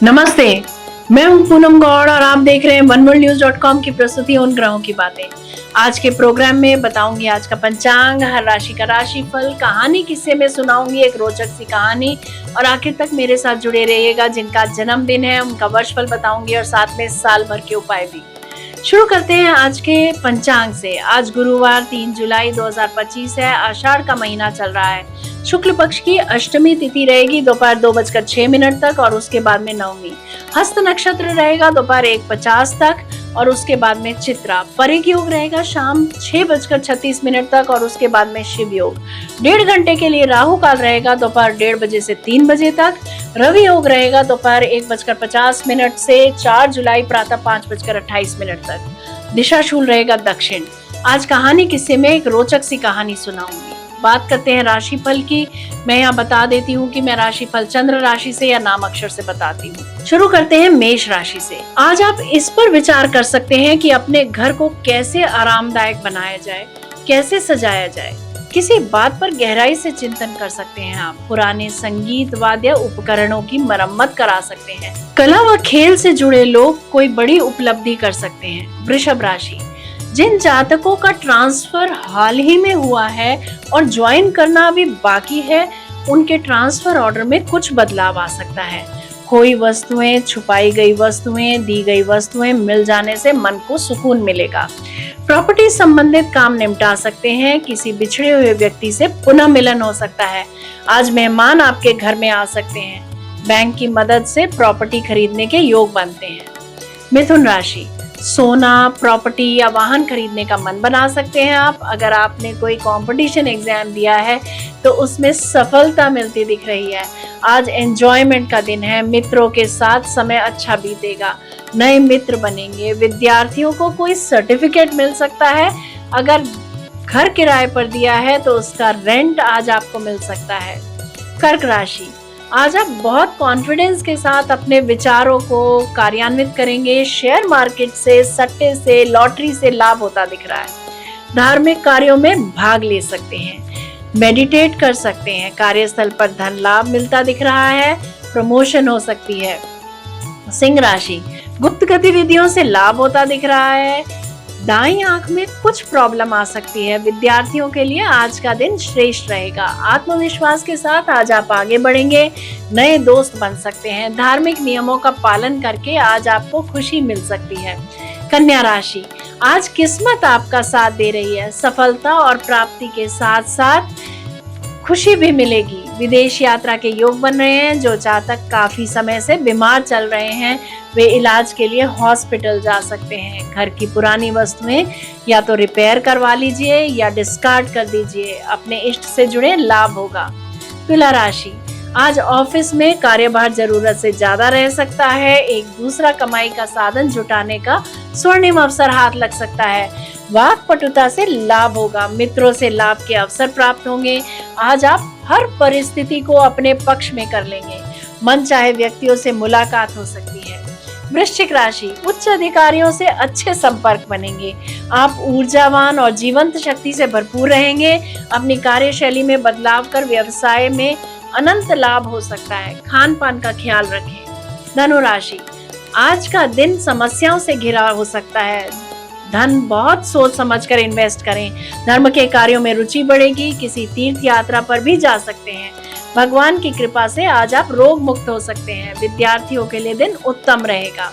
नमस्ते। मैं हूं पूनम गौड़ और आप देख रहे हैं oneworldnews.com की प्रस्तुति उन ग्रहों की बातें। आज के प्रोग्राम में बताऊंगी आज का पंचांग, हर राशि का राशिफल, कहानी किस्से में सुनाऊंगी एक रोचक सी कहानी और आखिर तक मेरे साथ जुड़े रहिएगा। जिनका जन्मदिन है उनका वर्षफल बताऊंगी और साथ में साल भर के उपाय भी। शुरू करते हैं आज के पंचांग से। आज गुरुवार 3 जुलाई 2025 है। आषाढ़ का महीना चल रहा है। शुक्ल पक्ष की अष्टमी तिथि रहेगी दोपहर 2:06 तक और उसके बाद में नवमी। हस्त नक्षत्र रहेगा दोपहर 1:50 तक और उसके बाद में चित्रा। परिग योग रहेगा शाम 6:36 तक और उसके बाद में शिव योग। 1.5 घंटे के लिए राहु काल रहेगा दोपहर 1:30 बजे से 3 बजे तक। रवि योग रहेगा दोपहर 1:50 से 4 जुलाई प्रातः 5:28 तक। दिशा शूल रहेगा दक्षिण। आज कहानी किस्से में एक रोचक सी कहानी सुनाऊंगी। बात करते हैं राशिफल की। मैं यहाँ बता देती हूँ कि मैं राशिफल चंद्र राशि से या नाम अक्षर से बताती हूँ। शुरू करते हैं मेष राशि से। आज आप इस पर विचार कर सकते हैं कि अपने घर को कैसे आरामदायक बनाया जाए, कैसे सजाया जाए। किसी बात पर गहराई से चिंतन कर सकते हैं। आप पुराने संगीत वाद्य उपकरणों की मरम्मत करा सकते हैं। कला व खेल से जुड़े लोग कोई बड़ी उपलब्धि कर सकते हैं। वृषभ राशि, जिन जातकों का ट्रांसफर हाल ही में हुआ है और ज्वाइन करना अभी बाकी है, उनके ट्रांसफर ऑर्डर में कुछ बदलाव आ सकता है। खोई वस्तुएं, छुपाई गई वस्तुएं, दी गई वस्तुएं मिल जाने से मन को सुकून मिलेगा। प्रॉपर्टी संबंधित काम निपटा सकते हैं। किसी बिछड़े हुए व्यक्ति से पुनः मिलन हो सकता है। आज मेहमान आपके घर में आ सकते हैं। बैंक की मदद से प्रॉपर्टी खरीदने के योग बनते हैं। मिथुन राशि, सोना, प्रॉपर्टी या वाहन खरीदने का मन बना सकते हैं आप। अगर आपने कोई कंपटीशन एग्जाम दिया है तो उसमें सफलता मिलती दिख रही है। आज एंजॉयमेंट का दिन है। मित्रों के साथ समय अच्छा बीतेगा। नए मित्र बनेंगे। विद्यार्थियों को कोई सर्टिफिकेट मिल सकता है। अगर घर किराए पर दिया है तो उसका रेंट आज आपको मिल सकता है। कर्क राशि, आज आप बहुत कॉन्फिडेंस के साथ अपने विचारों को कार्यान्वित करेंगे। शेयर मार्केट से, सट्टे से, लॉटरी से लाभ होता दिख रहा है। धार्मिक कार्यों में भाग ले सकते हैं। मेडिटेट कर सकते हैं। कार्यस्थल पर धन लाभ मिलता दिख रहा है। प्रमोशन हो सकती है। सिंह राशि, गुप्त गतिविधियों से लाभ होता दिख रहा है। दाईं आंख में कुछ प्रॉब्लम आ सकती है। विद्यार्थियों के लिए आज का दिन श्रेष्ठ रहेगा। आत्मविश्वास के साथ आज आप आगे बढ़ेंगे। नए दोस्त बन सकते हैं। धार्मिक नियमों का पालन करके आज आपको खुशी मिल सकती है। कन्या राशि, आज किस्मत आपका साथ दे रही है। सफलता और प्राप्ति के साथ साथ खुशी भी मिलेगी। विदेश यात्रा के योग बन रहे हैं। जो जातक काफी समय से बीमार चल रहे हैं वे इलाज के लिए हॉस्पिटल जा सकते हैं। घर की पुरानी वस्तुएं या तो रिपेयर करवा लीजिए या डिस्कार्ड कर दीजिए। अपने इष्ट से जुड़े लाभ होगा। तुला राशि, आज ऑफिस में कार्यभार जरूरत से ज्यादा रह सकता है। एक दूसरा कमाई का साधन जुटाने का स्वर्णिम अवसर हाथ लग सकता है। वाक पटुता से लाभ होगा। मित्रों से लाभ के अवसर प्राप्त होंगे। आज आप हर परिस्थिति को अपने पक्ष में कर लेंगे। मन चाहे व्यक्तियों से मुलाकात हो सकती है। वृश्चिक राशि, उच्च अधिकारियों से अच्छे संपर्क बनेंगे। आप ऊर्जावान और जीवंत शक्ति से भरपूर रहेंगे। अपनी कार्यशैली में बदलाव कर व्यवसाय में अनंत लाभ हो सकता है। खान पान का ख्याल रखें। धनु राशि, आज का दिन समस्याओं से घिरा हो सकता है। धन बहुत सोच समझकर इन्वेस्ट करें। धर्म के कार्यों में रुचि बढ़ेगी। किसी तीर्थ यात्रा पर भी जा सकते हैं। भगवान की कृपा से आज आप रोग मुक्त हो सकते हैं। विद्यार्थियों के लिए दिन उत्तम रहेगा।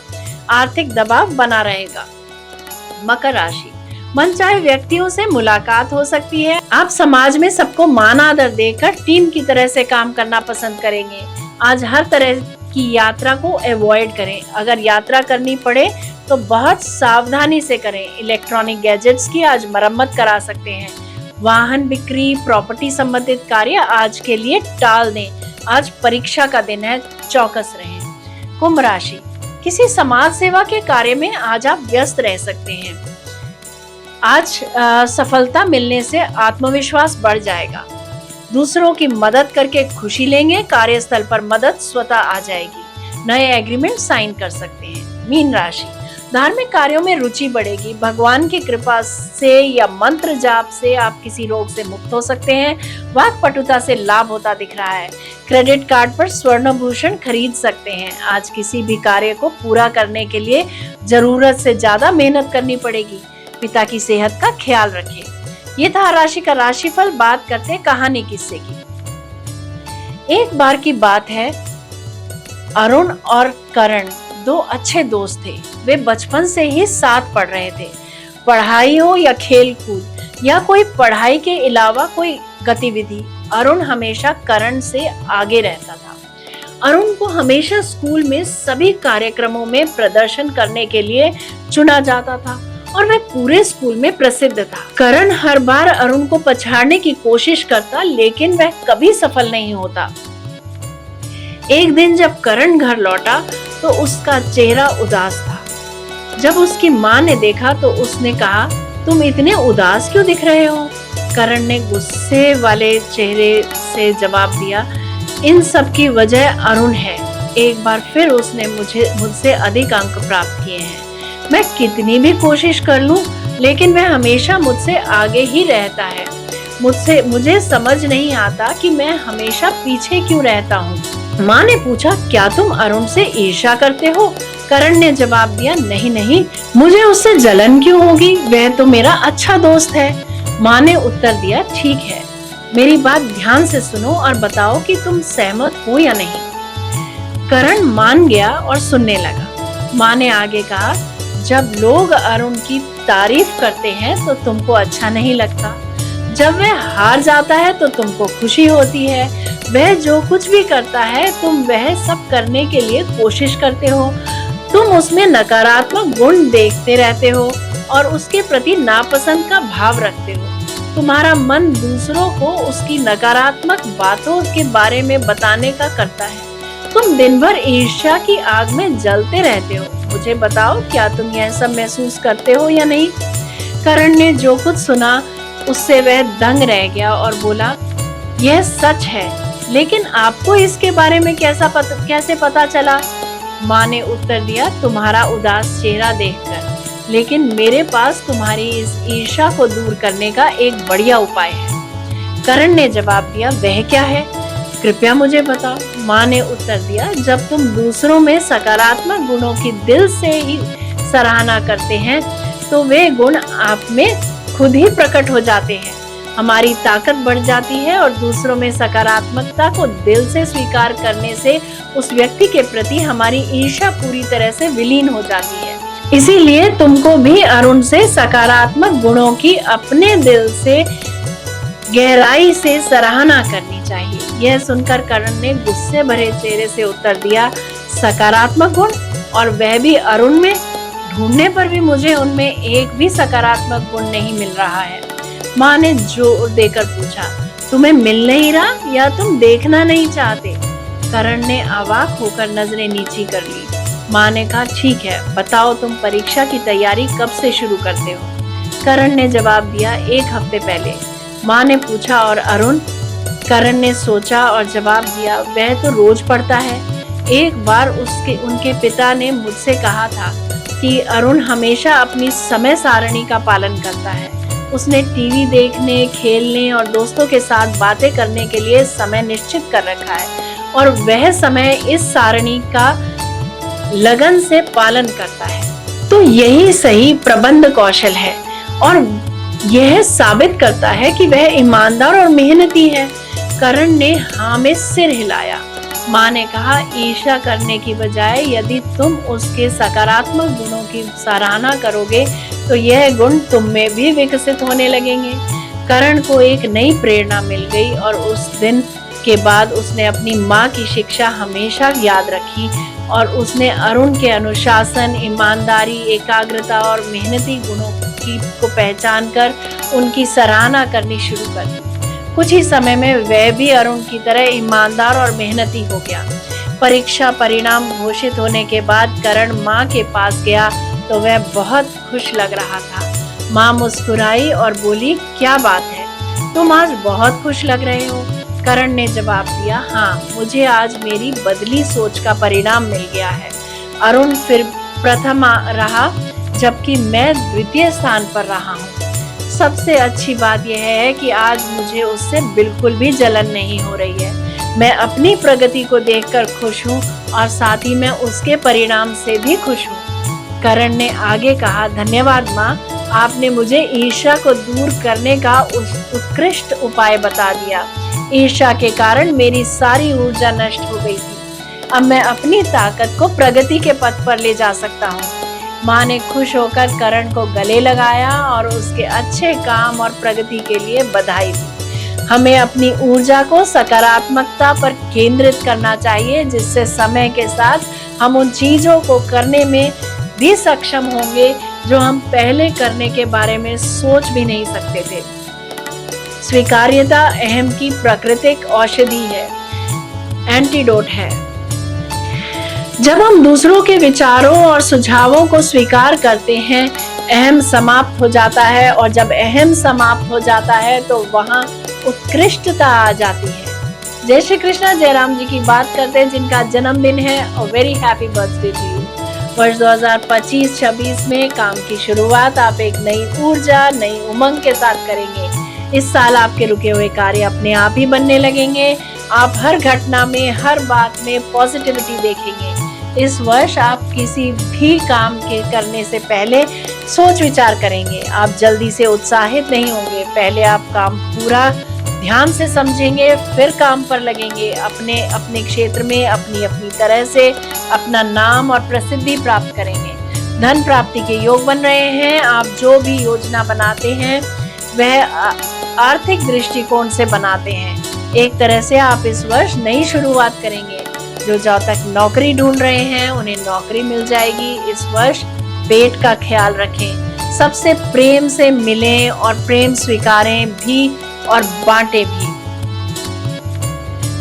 आर्थिक दबाव बना रहेगा। मकर राशि, मनचाहे व्यक्तियों से मुलाकात हो सकती है। आप समाज में सबको मान आदर देकर टीम की तरह से काम करना पसंद करेंगे। आज हर तरह की यात्रा को अवॉइड करें। अगर यात्रा करनी पड़े तो बहुत सावधानी से करें। इलेक्ट्रॉनिक गैजेट्स की आज मरम्मत करा सकते हैं। वाहन बिक्री, प्रॉपर्टी संबंधित कार्य आज के लिए टाल दें। आज परीक्षा का दिन है, चौकस रहें। कुंभ राशि, किसी समाज सेवा के कार्य में आज आप व्यस्त रह सकते हैं। आज सफलता मिलने से आत्मविश्वास बढ़ जाएगा। दूसरों की मदद करके खुशी लेंगे। कार्यस्थल पर मदद स्वतः आ जाएगी। नए एग्रीमेंट साइन कर सकते हैं। मीन राशि, धार्मिक कार्यों में रुचि बढ़ेगी। भगवान की कृपा से या मंत्र जाप से आप किसी रोग से मुक्त हो सकते हैं। वाक पटुता से लाभ होता दिख रहा है। क्रेडिट कार्ड पर स्वर्णभूषण खरीद सकते हैं। आज किसी भी कार्य को पूरा करने के लिए जरूरत से ज्यादा मेहनत करनी पड़ेगी। पिता की सेहत का ख्याल रखें। ये था राशि का राशिफल। बात करते हैं कहानी किस्से की। एक बार की बात है, अरुण और करण दो अच्छे दोस्त थे। वे बचपन से ही साथ पढ़ रहे थे। पढ़ाई हो या खेल कूद या कोई पढ़ाई के अलावा कोई गतिविधि, अरुण हमेशा करण से आगे रहता था। अरुण को हमेशा स्कूल में सभी कार्यक्रमों में प्रदर्शन करने के लिए चुना जाता था और वह पूरे स्कूल में प्रसिद्ध था। करण हर बार अरुण को पछाड़ने की कोशिश करता, लेकिन वह कभी सफल नहीं होता। एक दिन जब करण घर लौटा तो उसका चेहरा उदास था। जब उसकी माँ ने देखा तो उसने कहा, तुम इतने उदास क्यों दिख रहे हो? करण ने गुस्से वाले चेहरे से जवाब दिया, इन सब की वजह अरुण है। एक बार फिर उसने मुझसे अधिक अंक प्राप्त किए हैं। मैं कितनी भी कोशिश कर लूं, लेकिन वह हमेशा मुझसे आगे ही रहता है। मुझे समझ नहीं आता कि मैं हमेशा पीछे क्यों रहता हूँ। माँ ने पूछा, क्या तुम अरुण से ईर्ष्या करते हो? करण ने जवाब दिया, नहीं नहीं, मुझे उससे जलन क्यों होगी? वह तो मेरा अच्छा दोस्त है। माँ ने उत्तर दिया, ठीक है, मेरी बात ध्यान से सुनो और बताओ कि तुम सहमत हो या नहीं। करण मान गया और सुनने लगा। माँ ने आगे कहा, जब लोग अरुण की तारीफ करते हैं तो तुमको अच्छा नहीं लगता। जब वह हार जाता है तो तुमको खुशी होती है। वह जो कुछ भी करता है तुम वह सब करने के लिए कोशिश करते हो। तुम उसमें नकारात्मक गुण देखते रहते हो और उसके प्रति नापसंद का भाव रखते हो। तुम्हारा मन दूसरों को उसकी नकारात्मक बातों के बारे में बताने का करता है। तुम दिन भर ईर्ष्या की आग में जलते रहते हो। मुझे बताओ, क्या तुम यह सब महसूस करते हो या नहीं? करण ने जो कुछ सुना उससे वह दंग रह गया और बोला, यह सच है, लेकिन आपको इसके बारे में कैसे पता चला? माँ ने उत्तर दिया, तुम्हारा उदास चेहरा देखकर। लेकिन मेरे पास तुम्हारी इस ईर्ष्या को दूर करने का एक बढ़िया उपाय है। करण ने जवाब दिया, वह क्या है? कृपया मुझे बताओ। माँ ने उत्तर दिया, जब तुम दूसरों में सकारात्मक गुणों की दिल से ही सराहना करते हैं तो वे गुण आप में खुद ही प्रकट हो जाते हैं। हमारी ताकत बढ़ जाती है और दूसरों में सकारात्मकता को दिल से स्वीकार करने से उस व्यक्ति के प्रति हमारी ईर्ष्या पूरी तरह से विलीन हो जाती है। इसीलिए तुमको भी अरुण से सकारात्मक गुणों की अपने दिल से गहराई से सराहना करनी चाहिए। यह सुनकर करण ने गुस्से भरे चेहरे से उत्तर दिया, सकारात्मक गुण, और वह भी अरुण में? ढूंढने पर भी मुझे उनमें एक भी सकारात्मक गुण नहीं मिल रहा है। माँ ने जोर देकर पूछा, तुम्हें मिल नहीं रहा या तुम देखना नहीं चाहते? करण ने अवाक होकर नजरें नीची कर ली। माँ ने कहा, ठीक है, बताओ तुम परीक्षा की तैयारी कब से शुरू करते हो? करण ने जवाब दिया, 1 हफ्ते पहले। माँ ने पूछा, और अरुण? करण ने सोचा और जवाब दिया, वह तो रोज पढ़ता है। एक बार उनके पिता ने मुझसे कहा था कि अरुण हमेशा अपनी समय सारणी का पालन करता है। उसने टीवी देखने, खेलने और दोस्तों के साथ बातें करने के लिए समय निश्चित कर रखा है और वह समय इस सारणी का लगन से पालन करता है। तो यही सही प्रबंध कौशल है और यह साबित करता है कि वह ईमानदार और मेहनती है। करण ने हाँ में सिर हिलाया। माँ ने कहा, ईर्ष्या करने की बजाय यदि तुम उसके सकारात्मक गुणों की सराहना करोगे तो यह गुण तुम में भी विकसित होने लगेंगे। करण को एक नई प्रेरणा मिल गई और उस दिन के बाद उसने अपनी माँ की शिक्षा हमेशा याद रखी और उसने अरुण के अनुशासन, ईमानदारी, एकाग्रता और मेहनती गुणों को पहचान कर उनकी सराहना करनी शुरू कर दी। कुछ ही समय में वह भी अरुण की तरह ईमानदार और मेहनती हो गया। परीक्षा परिणाम घोषित होने के बाद करण माँ के पास गया तो वह बहुत खुश लग रहा था। माँ मुस्कुराई और बोली, क्या बात है, तुम आज बहुत खुश लग रहे हो? करण ने जवाब दिया, हाँ, मुझे आज मेरी बदली सोच का परिणाम मिल गया है। अरुण फिर प्रथम रहा जबकि मैं द्वितीय स्थान पर रहा हूँ। सबसे अच्छी बात यह है कि आज मुझे उससे बिल्कुल भी जलन नहीं हो रही है। मैं अपनी प्रगति को देखकर खुश हूँ और साथ ही मैं उसके परिणाम से भी खुश हूँ। करण ने आगे कहा, धन्यवाद माँ, आपने मुझे ईर्ष्या को दूर करने का उत्कृष्ट उपाय बता दिया। ईर्ष्या के कारण मेरी सारी ऊर्जा नष्ट हो गई थी। अब मैं अपनी ताकत को प्रगति के पथ पर ले जा सकता हूँ। माँ ने खुश होकर करण को गले लगाया और उसके अच्छे काम और प्रगति के लिए बधाई दी। हमें अपनी ऊर्जा को सकारात्मकता पर केंद्रित करना चाहिए, जिससे समय के साथ हम उन चीजों को करने में भी सक्षम होंगे जो हम पहले करने के बारे में सोच भी नहीं सकते थे। स्वीकार्यता अहम की प्राकृतिक औषधि है, एंटीडोट है। जब हम दूसरों के विचारों और सुझावों को स्वीकार करते हैं, अहम समाप्त हो जाता है, और जब अहम समाप्त हो जाता है तो वहां उत्कृष्टता आ जाती है। जय श्री कृष्णा। जयराम जी की बात करते हैं जिनका जन्मदिन है, और very happy birthday to you. वर्ष 2025-26 में काम की शुरुआत आप एक नई ऊर्जा, नई उमंग के साथ करेंगे। इस साल आपके रुके हुए कार्य अपने आप ही बनने लगेंगे। आप हर घटना में, हर बात में पॉजिटिविटी देखेंगे। इस वर्ष आप किसी भी काम के करने से पहले सोच विचार करेंगे। आप जल्दी से उत्साहित नहीं होंगे। पहले आप काम पूरा ध्यान से समझेंगे, फिर काम पर लगेंगे। अपने अपने क्षेत्र में अपनी अपनी तरह से अपना नाम और प्रसिद्धि प्राप्त करेंगे। धन प्राप्ति के योग बन रहे हैं। आप जो भी योजना बनाते हैं वह आर्थिक दृष्टिकोण से बनाते हैं। एक तरह से आप इस वर्ष नई शुरुआत करेंगे। जो जब तक नौकरी ढूंढ रहे हैं उन्हें नौकरी मिल जाएगी। इस वर्ष पेट का ख्याल रखें। सबसे प्रेम से मिलें और प्रेम स्वीकारें भी और बांटे भी।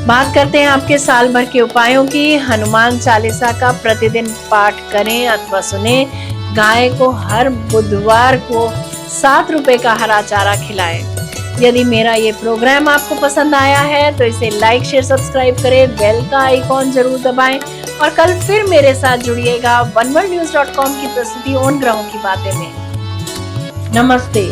बात करते हैं आपके साल भर के उपायों की। हनुमान चालीसा का प्रतिदिन पाठ करें अथवा सुने। गाय को हर बुधवार को 7 रुपए का हरा चारा खिलाएं। यदि मेरा ये प्रोग्राम आपको पसंद आया है तो इसे लाइक, शेयर, सब्सक्राइब करें। बेल का आइकॉन जरूर दबाएं और कल फिर मेरे साथ जुड़िएगा oneworldnews.com की प्रस्तुति उन ग्रहों की बातें में। नमस्ते।